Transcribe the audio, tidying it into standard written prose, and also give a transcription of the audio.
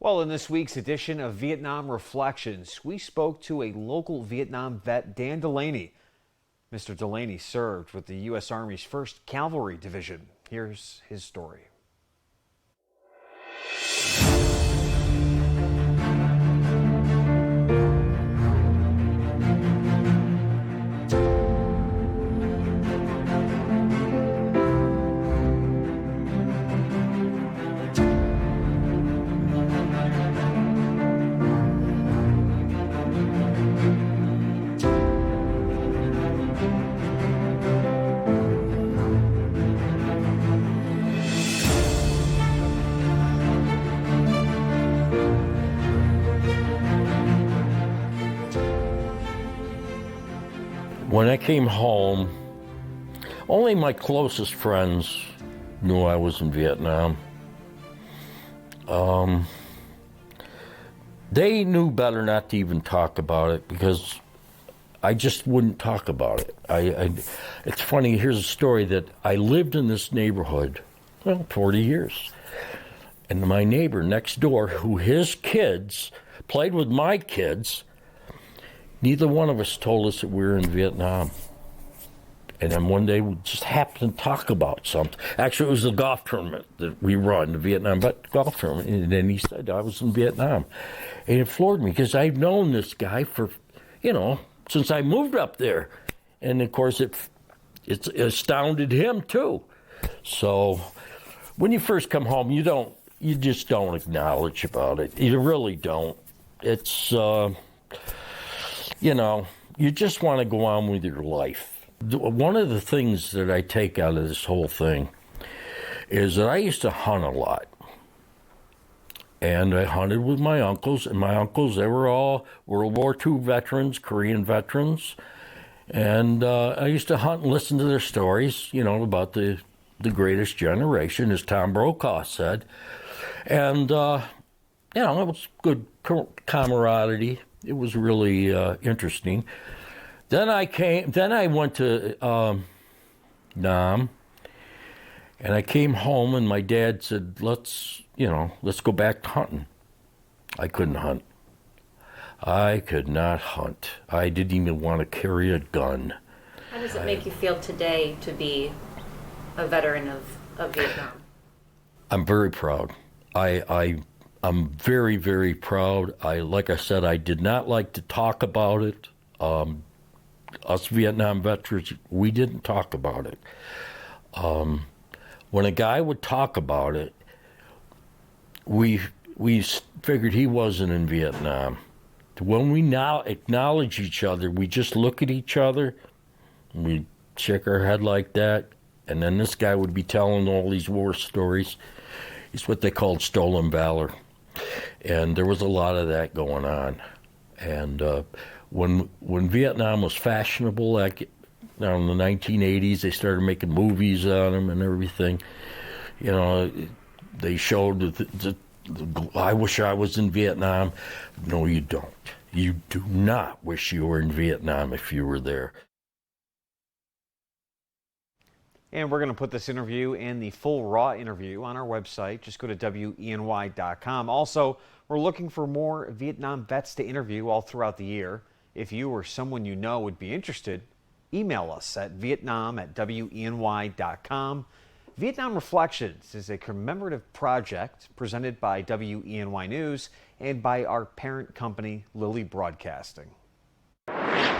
Well, in this week's edition of Vietnam Reflections, we spoke to a local Vietnam vet, Dan Delaney. Mr. Delaney served with the U.S. Army's 1st Cavalry Division. Here's his story. When I came home, only my closest friends knew I was in Vietnam. They knew better not to even talk about it because I just wouldn't talk about it. It's funny, here's a story that I lived in this neighborhood, 40 years. And my neighbor next door, who his kids played with my kids, neither one of us told us that we were in Vietnam. And then one day we just happened to talk about something. Actually, it was the golf tournament that we run, the Vietnam golf tournament. And then he said, I was in Vietnam. And it floored me because I've known this guy for, since I moved up there. And of course, it astounded him too. So when you first come home, you just don't acknowledge about it. You really don't. It's, you just want to go on with your life. One of the things that I take out of this whole thing is that I used to hunt a lot. And I hunted with my uncles, and my uncles, they were all World War II veterans, Korean veterans. And I used to hunt and listen to their stories, about the greatest generation, as Tom Brokaw said. And, it was good camaraderie. It was really interesting. Then I went to Nam, and I came home, and my dad said, let's go back to hunting. I couldn't hunt. I could not hunt. I didn't even want to carry a gun. How does it make you feel today to be a veteran of Vietnam? I'm very proud. I'm very, very proud. Like I said, I did not like to talk about it. Us Vietnam veterans, we didn't talk about it. When a guy would talk about it, we figured he wasn't in Vietnam. When we now acknowledge each other, we just look at each other, and we shake our head like that, and then this guy would be telling all these war stories. It's what they called stolen valor. And there was a lot of that going on. And when Vietnam was fashionable, like in the 1980s, they started making movies on them and everything. They showed I wish I was in Vietnam. No, you don't. You do not wish you were in Vietnam if you were there. And we're going to put this interview and the full raw interview on our website. Just go to WENY.com. Also, we're looking for more Vietnam vets to interview all throughout the year. If you or someone you know would be interested, email us at vietnam@WENY.com. Vietnam Reflections is a commemorative project presented by WENY News and by our parent company, Lilly Broadcasting.